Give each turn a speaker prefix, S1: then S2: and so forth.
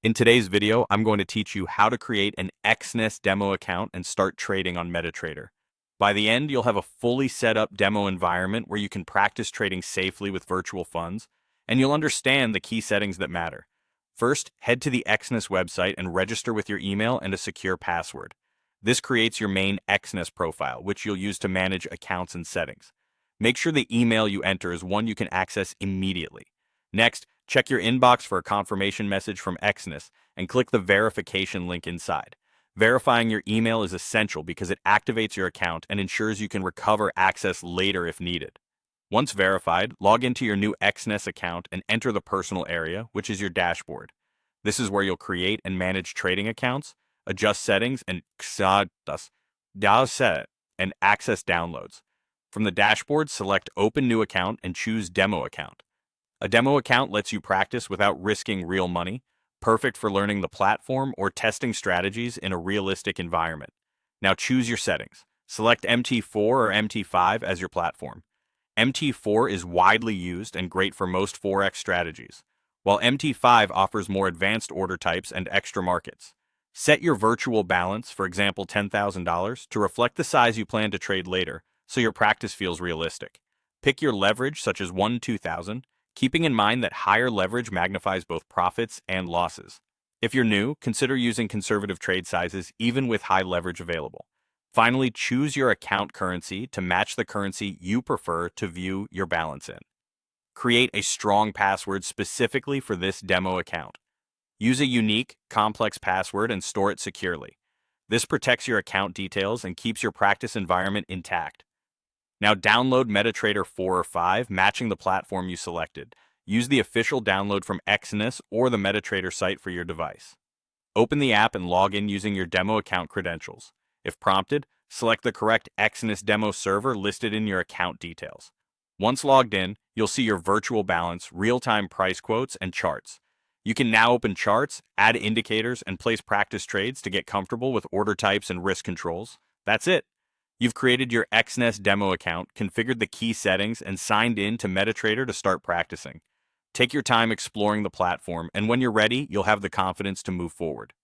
S1: In today's video, I'm going to teach you how to create an Exness demo account and start trading on MetaTrader. By the end, you'll have a fully set up demo environment where you can practice trading safely with virtual funds, and you'll understand the key settings that matter. First, head to the Exness website and register with your email and a secure password. This creates your main Exness profile, which you'll use to manage accounts and settings. Make sure the email you enter is one you can access immediately. Next, check your inbox for a confirmation message from Exness and click the verification link inside. Verifying your email is essential because it activates your account and ensures you can recover access later if needed. Once verified, log into your new Exness account and enter the personal area, which is your dashboard. This is where you'll create and manage trading accounts, adjust settings, and access downloads. From the dashboard, select Open New Account and choose Demo Account. A demo account lets you practice without risking real money, perfect for learning the platform or testing strategies in a realistic environment. Now choose your settings. Select MT4 or MT5 as your platform. MT4 is widely used and great for most Forex strategies, while MT5 offers more advanced order types and extra markets. Set your virtual balance, for example $10,000, to reflect the size you plan to trade later, so your practice feels realistic. Pick your leverage, such as 1-2,000, keeping in mind that higher leverage magnifies both profits and losses. If you're new, consider using conservative trade sizes even with high leverage available. Finally, choose your account currency to match the currency you prefer to view your balance in. Create a strong password specifically for this demo account. Use a unique, complex password and store it securely. This protects your account details and keeps your practice environment intact. Now download MetaTrader 4 or 5, matching the platform you selected. Use the official download from Exness or the MetaTrader site for your device. Open the app and log in using your demo account credentials. If prompted, select the correct Exness demo server listed in your account details. Once logged in, you'll see your virtual balance, real-time price quotes, and charts. You can now open charts, add indicators, and place practice trades to get comfortable with order types and risk controls. That's it. You've created your Exness demo account, configured the key settings, and signed in to MetaTrader to start practicing. Take your time exploring the platform, and when you're ready, you'll have the confidence to move forward.